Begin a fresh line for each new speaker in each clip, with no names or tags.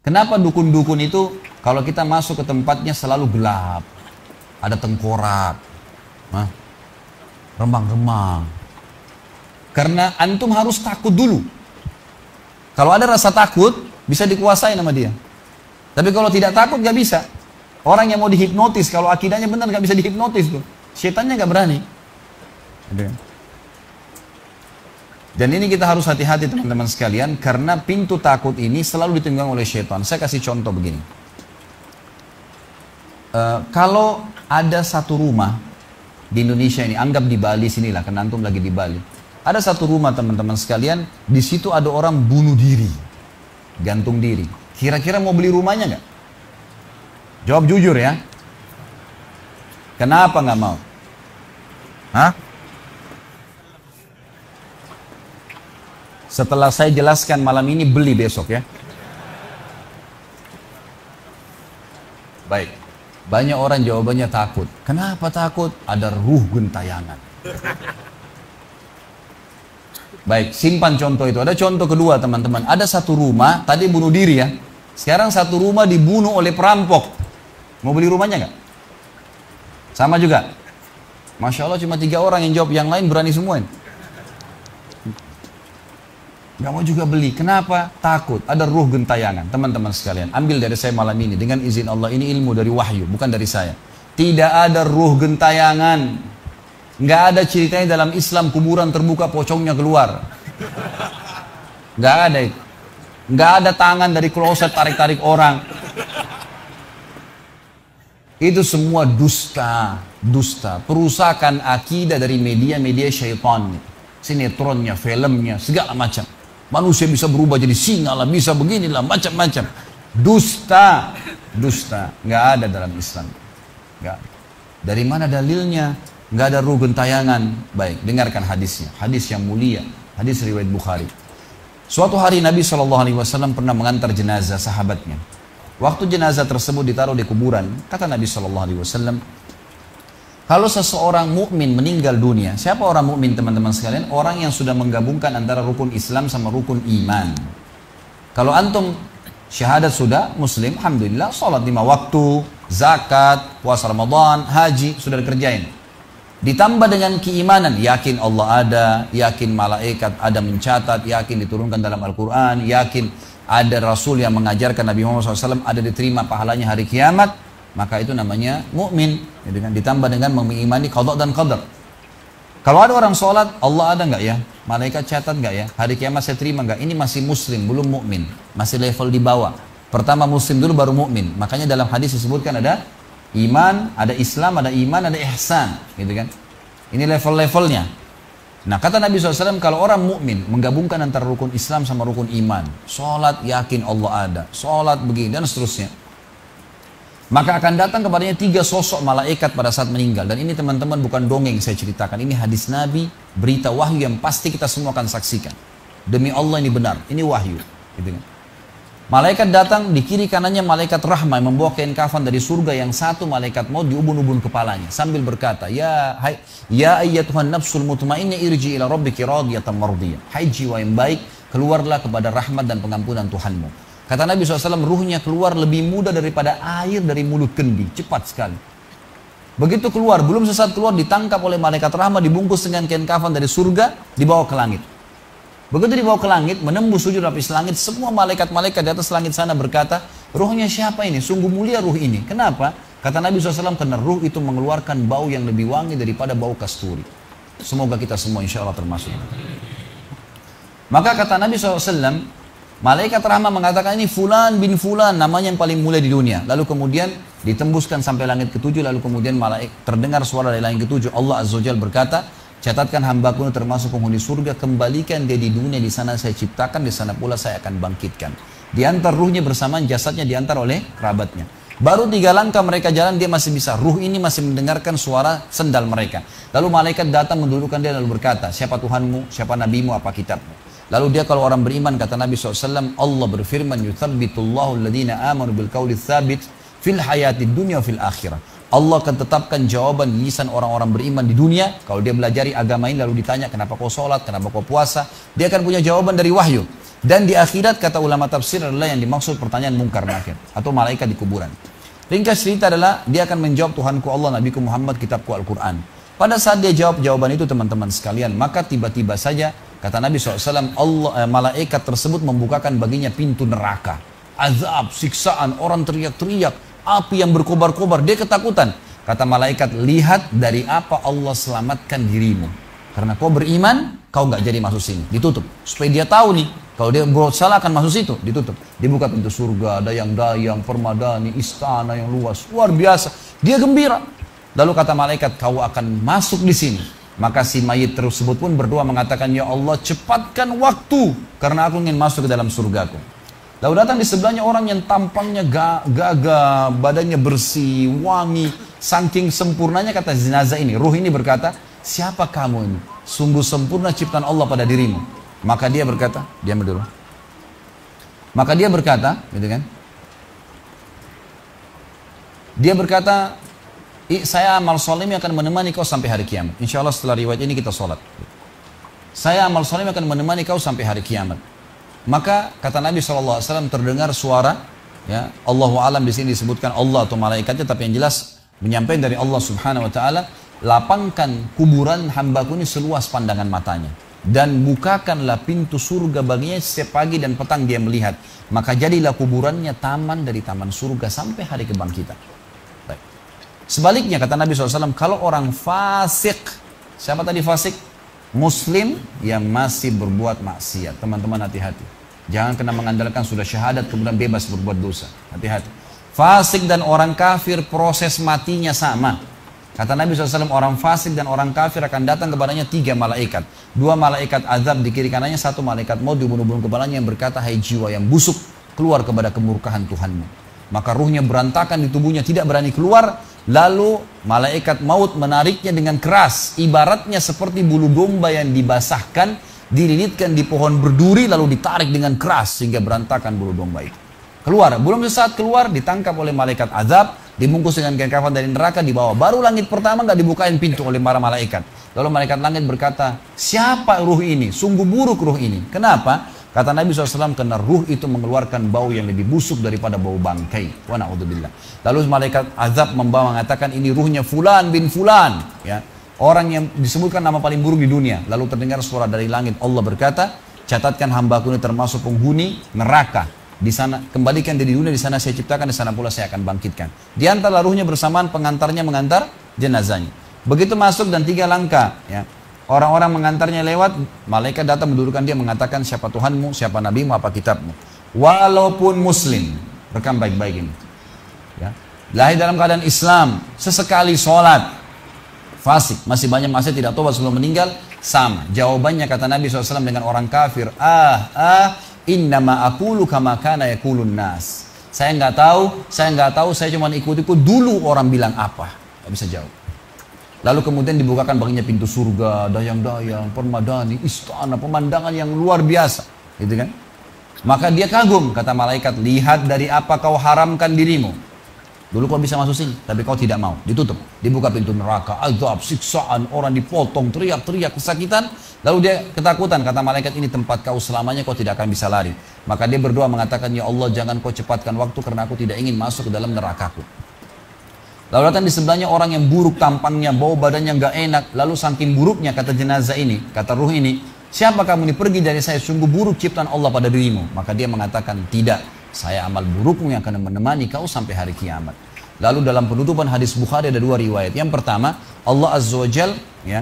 Kenapa dukun-dukun itu kalau kita masuk ke tempatnya selalu gelap, ada tengkorak, remang-remang. Karena antum harus takut dulu. Kalau ada rasa takut, bisa dikuasai sama dia. Tapi kalau tidak takut, gak bisa. Orang yang mau dihipnotis, kalau akidahnya benar gak bisa dihipnotis tuh. Setannya gak berani. Dan ini kita harus hati-hati teman-teman sekalian, karena pintu takut ini selalu ditunggang oleh syaitan. Saya kasih contoh begini. Kalau ada satu rumah di Indonesia ini, anggap di Bali sinilah, karena antum lagi di Bali. Ada satu rumah teman-teman sekalian, di situ ada orang bunuh diri, gantung diri. Kira-kira mau beli rumahnya nggak? Jawab jujur ya. Kenapa nggak mau? Hah? Setelah saya jelaskan malam ini, beli besok ya. Baik. Banyak orang jawabannya takut. Kenapa takut? Ada ruh gentayangan. Baik, simpan contoh itu. Ada contoh kedua teman-teman. Ada satu rumah, tadi bunuh diri ya. Sekarang satu rumah dibunuh oleh perampok. Mau beli rumahnya nggak? Sama juga. Masya Allah cuma 3 orang yang jawab, yang lain berani semua ini. Nggak mau juga beli. Kenapa? Takut. Ada ruh gentayangan. Teman-teman sekalian, ambil dari saya malam ini. Dengan izin Allah, ini ilmu dari wahyu, bukan dari saya. Tidak ada ruh gentayangan. Nggak ada ceritanya dalam Islam kuburan terbuka pocongnya keluar. Nggak ada itu. Nggak ada tangan dari kloset tarik-tarik orang. Itu semua dusta. Dusta. Perusakan akidah dari media-media syaitan. Sinetronnya, filmnya, segala macam. Manusia bisa berubah jadi singa lah, bisa beginilah, macam-macam. Dusta. Dusta. Nggak ada dalam Islam. Nggak. Dari mana dalilnya? Nggak ada ruh gentayangan. Baik, dengarkan hadisnya. Hadis yang mulia. Hadis riwayat Bukhari. Suatu hari Nabi SAW pernah mengantar jenazah sahabatnya. Waktu jenazah tersebut ditaruh di kuburan, kata Nabi SAW, kalau seseorang mukmin meninggal dunia, siapa orang mukmin teman-teman sekalian? Orang yang sudah menggabungkan antara rukun Islam sama rukun iman. Kalau antum syahadat sudah, muslim, alhamdulillah, sholat 5 waktu, zakat, puasa Ramadan, haji, sudah dikerjain. Ditambah dengan keimanan, yakin Allah ada, yakin malaikat ada mencatat, yakin diturunkan dalam Al-Quran, yakin ada Rasul yang mengajarkan Nabi Muhammad SAW ada diterima pahalanya hari kiamat, maka itu namanya mukmin. Ditambah dengan mengimani qada dan qadar. Kalau ada orang sholat, Allah ada nggak ya? Malaikat catat nggak ya? Hari kiamat saya terima nggak? Ini masih muslim, belum mukmin, masih level di bawah. Pertama muslim dulu baru mukmin. Makanya dalam hadis disebutkan ada iman, ada Islam, ada iman, ada ihsan, gitu kan? Ini level-levelnya. Nah, kata Nabi SAW, kalau orang mukmin menggabungkan antara rukun Islam sama rukun iman, sholat yakin Allah ada, sholat begini dan seterusnya, maka akan datang kepadanya 3 sosok malaikat pada saat meninggal. Dan ini teman-teman bukan dongeng saya ceritakan, ini hadis Nabi, berita wahyu yang pasti kita semua akan saksikan. Demi Allah ini benar, ini wahyu, gitu kan? Malaikat datang, di kiri kanannya malaikat rahmah yang membawa kain kafan dari surga, yang satu malaikat maut di ubun-ubun kepalanya sambil berkata, ya ayyatuhan nafsul mutmainnah irji ila rabbiki radiyatan mardiyah. Hai jiwa yang baik, keluarlah kepada rahmat dan pengampunan Tuhanmu. Kata Nabi SAW, ruhnya keluar lebih mudah daripada air dari mulut kendi, cepat sekali. Begitu keluar, belum sesaat keluar, ditangkap oleh malaikat rahmah, dibungkus dengan kain kafan dari surga, dibawa ke langit. Begitu dibawa ke langit, menembus 7 lapis langit, semua malaikat-malaikat di atas langit sana berkata, ruhnya siapa ini? Sungguh mulia ruh ini. Kenapa? Kata Nabi SAW, karena ruh itu mengeluarkan bau yang lebih wangi daripada bau kasturi. Semoga kita semua insya Allah termasuk. Maka kata Nabi SAW, malaikat rahmah mengatakan ini Fulan bin Fulan, namanya yang paling mulia di dunia. Lalu kemudian ditembuskan sampai langit ke-7, lalu kemudian malaikat terdengar suara dari langit ke-7. Allah Azza wa Jalla berkata, catatkan hambaku termasuk penghuni surga, kembalikan dia di dunia, di sana saya ciptakan, di sana pula saya akan bangkitkan. Diantar ruhnya bersamaan jasadnya, diantar oleh kerabatnya. Baru 3 langkah mereka jalan, dia masih bisa, ruh ini masih mendengarkan suara sendal mereka. Lalu malaikat datang mendudukkan dia lalu berkata, siapa Tuhanmu, siapa nabimu, apa kitabmu? Lalu dia kalau orang beriman, kata Nabi SAW, Allah berfirman, yuthabbitullahu alladhina amanu bil qawli tsabit fil hayatid dunya fil akhirah. Allah akan tetapkan jawaban di lisan orang-orang beriman di dunia. Kalau dia belajari agama ini lalu ditanya kenapa kau sholat, kenapa kau puasa, dia akan punya jawaban dari wahyu. Dan di akhirat kata ulama tafsir adalah yang dimaksud pertanyaan mungkar nakir atau malaikat di kuburan. Ringkas cerita adalah dia akan menjawab Tuhanku Allah, Nabiku Muhammad, kitabku Al-Quran. Pada saat dia jawab jawaban itu teman-teman sekalian, maka tiba-tiba saja kata Nabi SAW, malaikat tersebut membukakan baginya pintu neraka. Azab, siksaan, orang teriak-teriak, api yang berkobar-kobar, dia ketakutan. Kata malaikat, lihat dari apa Allah selamatkan dirimu. Karena kau beriman, kau nggak jadi masuk sini, ditutup. Supaya dia tahu nih, kalau dia berbuat salah akan masuk situ, ditutup. Dibuka pintu surga, dayang-dayang, permadani, istana yang luas, luar biasa. Dia gembira. Lalu kata malaikat, kau akan masuk di sini. Maka si mayit tersebut pun berdoa mengatakan, ya Allah cepatkan waktu, karena aku ingin masuk ke dalam surgaku. Lalu datang di sebelahnya orang yang tampangnya gagah, badannya bersih, wangi, saking sempurnanya kata jenazah ini, ruh ini berkata, siapa kamu ini? Sungguh sempurna ciptaan Allah pada dirimu. Maka dia berkata, diam dulu. Maka dia berkata, gitu kan? Dia berkata, saya amal soleh akan menemani kau sampai hari kiamat. Insya Allah setelah riwayat ini kita sholat. Saya amal soleh akan menemani kau sampai hari kiamat. Maka kata Nabi SAW terdengar suara, ya Allahu alam di sini disebutkan Allah atau malaikatnya, tapi yang jelas menyampaikan dari Allah Subhanahu Wa Taala, lapangkan kuburan hambaku ini seluas pandangan matanya dan bukakanlah pintu surga baginya setiap pagi dan petang dia melihat. Maka jadilah kuburannya taman dari taman surga sampai hari kebangkitan. Baik. Sebaliknya kata Nabi SAW, kalau orang fasik, siapa tadi fasik? Muslim yang masih berbuat maksiat. Teman-teman hati-hati. Jangan kena mengandalkan sudah syahadat kemudian bebas berbuat dosa. Hati-hati. Fasik dan orang kafir proses matinya sama. Kata Nabi SAW, orang fasik dan orang kafir akan datang kepadanya 3 malaikat. 2 malaikat azab di kiri kanannya, 1 malaikat maut dibunuh-bunuh kepalanya yang berkata, hai jiwa yang busuk, keluar kepada kemurkaan Tuhanmu. Maka ruhnya berantakan di tubuhnya, tidak berani keluar. Lalu malaikat maut menariknya dengan keras. Ibaratnya seperti bulu domba yang dibasahkan, dililitkan di pohon berduri, lalu ditarik dengan keras sehingga berantakan bulu domba itu. Keluar, belum sesaat keluar, ditangkap oleh malaikat azab, dibungkus dengan kain kafan dari neraka, dibawa. Baru langit pertama nggak dibukain pintu oleh para malaikat. Lalu malaikat langit berkata, siapa ruh ini? Sungguh buruk ruh ini. Kenapa? Kata Nabi SAW, karena ruh itu mengeluarkan bau yang lebih busuk daripada bau bangkai. Wa na'udzubillah. Lalu malaikat azab membawa mengatakan, ini ruhnya fulan bin fulan. Ya. Orang yang disebutkan nama paling buruk di dunia. Lalu terdengar suara dari langit. Allah berkata, catatkan hambaku ini termasuk penghuni neraka. Di sana, kembalikan dia di dunia, di sana saya ciptakan, di sana pula saya akan bangkitkan. Di antara ruhnya bersamaan pengantarnya mengantar jenazahnya. Begitu masuk dan 3 langkah. Ya. Orang-orang mengantarnya lewat, malaikat datang mendudukkan dia mengatakan, siapa Tuhanmu, siapa Nabimu, apa kitabmu. Walaupun muslim, rekam baik-baik ini. Ya. Lahir dalam keadaan Islam, sesekali sholat, fasik, masih banyak maksiat, tidak tobat sebelum meninggal, sama. Jawabannya kata Nabi SAW dengan orang kafir, innama aqulu kama kana yaqulun nas. Saya nggak tahu, saya cuma ikut-ikut dulu orang bilang apa. Nggak bisa jawab. Lalu kemudian dibukakan baginya pintu surga, dayang-dayang, permadani, istana, pemandangan yang luar biasa, gitu kan? Maka dia kagum, kata malaikat, lihat dari apa kau haramkan dirimu. Dulu kau bisa masuk sini, tapi kau tidak mau, ditutup. Dibuka pintu neraka, azab, siksaan, orang dipotong, teriak-teriak, kesakitan. Lalu dia ketakutan, kata malaikat, ini tempat kau selamanya, kau tidak akan bisa lari. Maka dia berdoa mengatakan, ya Allah jangan kau cepatkan waktu karena aku tidak ingin masuk ke dalam nerakaku. Lalu datang di sebelahnya orang yang buruk tampangnya, bau badannya nggak enak. Lalu saking buruknya kata jenazah ini, kata ruh ini, siapa kamu ini? Pergi dari saya, sungguh buruk ciptaan Allah pada dirimu. Maka dia mengatakan, tidak, saya amal burukmu yang akan menemani kau sampai hari kiamat. Lalu dalam penutupan hadis Bukhari ada 2 riwayat. Yang pertama, Allah Azza wa Jal ya,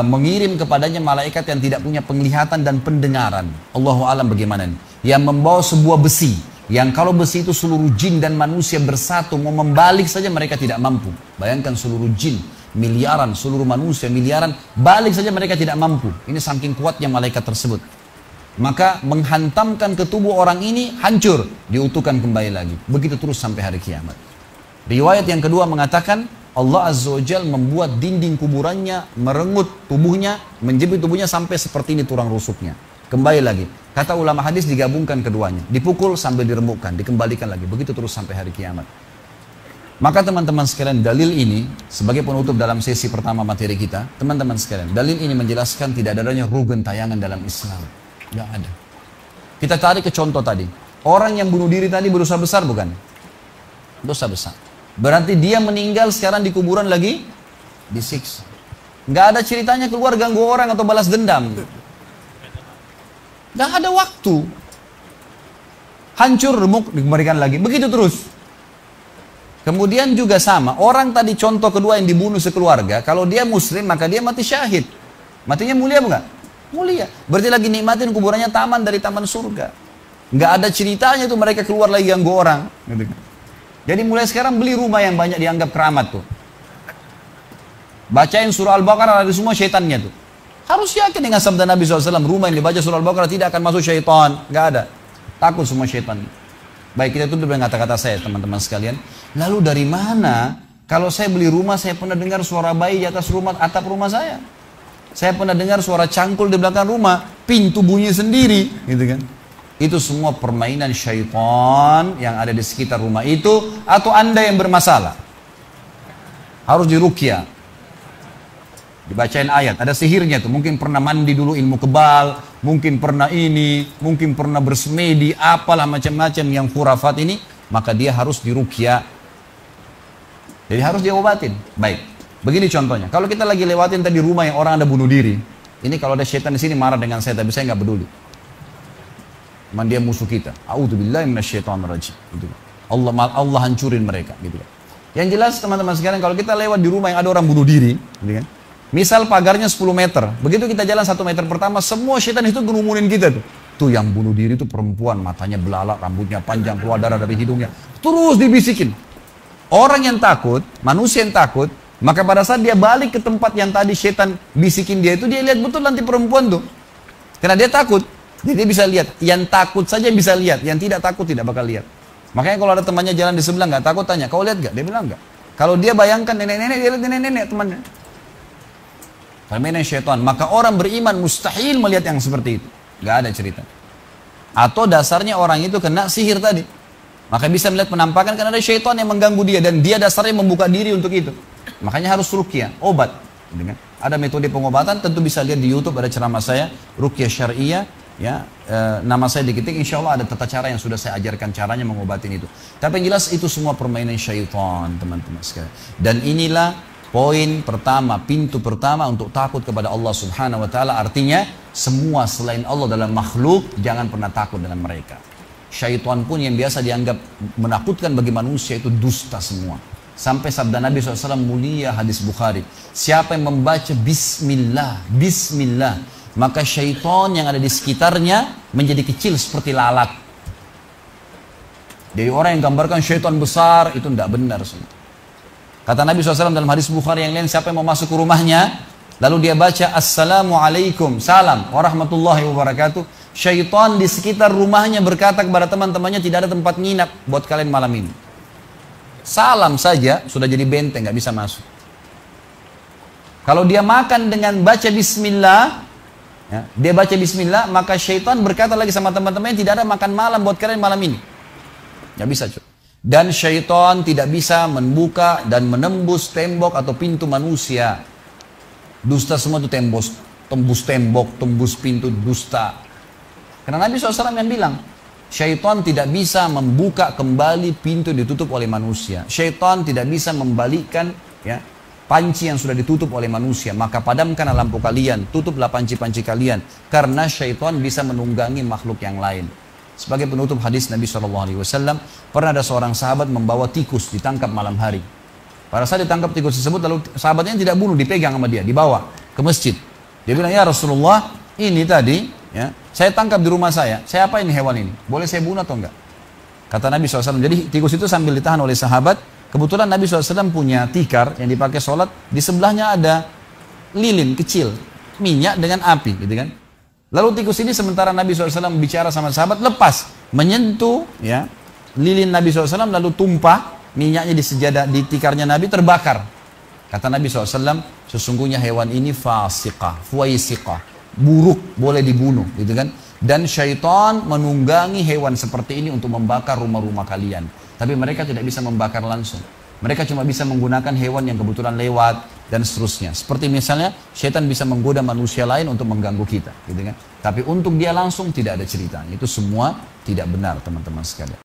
mengirim kepadanya malaikat yang tidak punya penglihatan dan pendengaran. Allahu alam bagaimana ini? Yang membawa sebuah besi. Yang kalau besi itu seluruh jin dan manusia bersatu, mau membalik saja mereka tidak mampu. Bayangkan seluruh jin, miliaran, seluruh manusia, miliaran, balik saja mereka tidak mampu. Ini saking kuatnya malaikat tersebut. Maka menghantamkan ke tubuh orang ini, hancur, diutuhkan kembali lagi. Begitu terus sampai hari kiamat. Riwayat yang kedua mengatakan, Allah Azza wa Jal membuat dinding kuburannya merengut tubuhnya, menjepit tubuhnya sampai seperti ini tulang rusuknya. Kembali lagi. Kata ulama hadis digabungkan keduanya. Dipukul sambil diremukkan, dikembalikan lagi. Begitu terus sampai hari kiamat. Maka teman-teman sekalian, dalil ini sebagai penutup dalam sesi pertama materi kita, teman-teman sekalian, dalil ini menjelaskan tidak adanya ruh gentayangan dalam Islam. Tidak ada. Kita tarik ke contoh tadi. Orang yang bunuh diri tadi berdosa besar bukan? Dosa besar. Berarti dia meninggal sekarang di kuburan lagi disiksa. Nggak ada ceritanya keluar ganggu orang atau balas dendam. Nggak ada waktu. Hancur, remuk, dikembalikan lagi. Begitu terus. Kemudian juga sama. Orang tadi contoh kedua yang dibunuh sekeluarga. Kalau dia muslim maka dia mati syahid. Matinya mulia bukan? Mulia. Berarti lagi nikmatin kuburannya taman dari taman surga. Nggak ada ceritanya tuh mereka keluar lagi ganggu orang. Jadi mulai sekarang beli rumah yang banyak dianggap keramat tuh. Bacain surah Al-Baqarah, ada semua syaitannya tuh. Harus yakin dengan sabda Nabi SAW, rumah yang dibaca surah Al-Baqarah tidak akan masuk syaitan. Nggak ada. Takut semua syaitan. Baik, kita tutup dengan kata-kata saya teman-teman sekalian. Lalu dari mana kalau saya beli rumah saya pernah dengar suara bayi di atas rumah, atap rumah saya. Saya pernah dengar suara cangkul di belakang rumah, pintu bunyi sendiri, gitu kan. Itu semua permainan syaitan yang ada di sekitar rumah itu, atau Anda yang bermasalah. Harus diruqyah. Dibacain ayat, ada sihirnya tuh. Mungkin pernah mandi dulu ilmu kebal, mungkin pernah ini, mungkin pernah bersemedi, apalah macam-macam yang khurafat ini, maka dia harus diruqyah. Jadi harus diobatin. Baik. Begini contohnya, kalau kita lagi lewatin tadi rumah yang orang ada bunuh diri, ini kalau ada syaitan di sini marah dengan saya, tapi saya nggak peduli. Cuman dia musuh kita. A'udzubillahi minasyaitonirrajim. Gitu. Allah hancurin mereka. Gitu. Yang jelas teman-teman sekalian, kalau kita lewat di rumah yang ada orang bunuh diri, gitu kan? Misal pagarnya 10 meter, begitu kita jalan 1 meter pertama, semua syaitan itu ngerumunin kita tuh. Tuh yang bunuh diri itu perempuan, matanya belalak, rambutnya panjang, keluar darah dari hidungnya. Terus dibisikin. Orang yang takut, manusia yang takut, maka pada saat dia balik ke tempat yang tadi syaitan bisikin dia itu, dia lihat betul nanti perempuan tuh. Karena dia takut. Jadi dia bisa lihat. Yang takut saja bisa lihat. Yang tidak takut tidak bakal lihat. Makanya kalau ada temannya jalan di sebelah nggak takut, tanya, kau lihat nggak? Dia bilang nggak. Kalau dia bayangkan nenek-nenek, dia lihat nenek-nenek temannya. Permainan syaitan. Maka orang beriman mustahil melihat yang seperti itu. Nggak ada cerita. Atau dasarnya orang itu kena sihir tadi. Maka bisa melihat penampakan karena ada syaitan yang mengganggu dia. Dan dia dasarnya membuka diri untuk itu. Makanya harus ruqyah, obat. Ada metode pengobatan, tentu bisa lihat di YouTube, ada ceramah saya, ruqyah syariah, ya, nama saya diketik, insya Allah ada tata cara yang sudah saya ajarkan caranya mengobatin itu. Tapi yang jelas itu semua permainan syaitan, teman-teman sekalian. Dan inilah poin pertama, pintu pertama untuk takut kepada Allah Subhanahu Wa Taala. Artinya semua selain Allah dalam makhluk jangan pernah takut dengan mereka. Syaitan pun yang biasa dianggap menakutkan bagi manusia itu dusta semua. Sampai sabda Nabi SAW mulia hadis Bukhari. Siapa yang membaca Bismillah, Bismillah, maka syaitan yang ada di sekitarnya menjadi kecil seperti lalat. Jadi orang yang gambarkan syaitan besar itu tidak benar semua. Kata Nabi SAW dalam hadis Bukhari yang lain, siapa yang mau masuk ke rumahnya, lalu dia baca Assalamualaikum, salam warahmatullahi wabarakatuh, syaitan di sekitar rumahnya berkata kepada teman-temannya, tidak ada tempat nginap buat kalian malam ini. Salam saja sudah jadi benteng, nggak bisa masuk. Kalau dia makan dengan baca Bismillah, ya, dia baca Bismillah, maka syaitan berkata lagi sama teman-temannya, tidak ada makan malam buat kalian malam ini. Nggak bisa, cuy. Dan syaitan tidak bisa membuka dan menembus tembok atau pintu manusia. Dusta semua itu tembus tembok, tembus pintu, dusta. Karena Nabi SAW yang bilang, syaitan tidak bisa membuka kembali pintu ditutup oleh manusia. Syaitan tidak bisa membalikkan, ya, panci yang sudah ditutup oleh manusia. Maka padamkan lampu kalian, tutuplah panci-panci kalian. Karena syaitan bisa menunggangi makhluk yang lain. Sebagai penutup hadis Nabi SAW, pernah ada seorang sahabat membawa tikus ditangkap malam hari. Pada saat ditangkap tikus tersebut, lalu sahabatnya tidak bunuh, dipegang sama dia, dibawa ke masjid. Dia bilang, ya Rasulullah, ini tadi, ya, saya tangkap di rumah saya apain hewan ini? Boleh saya bunuh atau enggak? Kata Nabi SAW, jadi tikus itu sambil ditahan oleh sahabat, kebetulan Nabi SAW punya tikar yang dipakai sholat, di sebelahnya ada lilin kecil, minyak dengan api, gitu kan. Lalu tikus ini sementara Nabi SAW bicara sama sahabat, lepas, menyentuh, ya, lilin Nabi SAW, lalu tumpah, minyaknya di sejadah, di tikarnya Nabi, terbakar. Kata Nabi SAW, sesungguhnya hewan ini fasiqah, fuwaisiqah, buruk, boleh dibunuh, gitu kan. Dan syaitan menunggangi hewan seperti ini untuk membakar rumah-rumah kalian. Tapi mereka tidak bisa membakar langsung. Mereka cuma bisa menggunakan hewan yang kebetulan lewat dan seterusnya. Seperti misalnya syaitan bisa menggoda manusia lain untuk mengganggu kita, gitu kan. Tapi untuk dia langsung tidak ada ceritanya. Itu semua tidak benar teman-teman sekalian.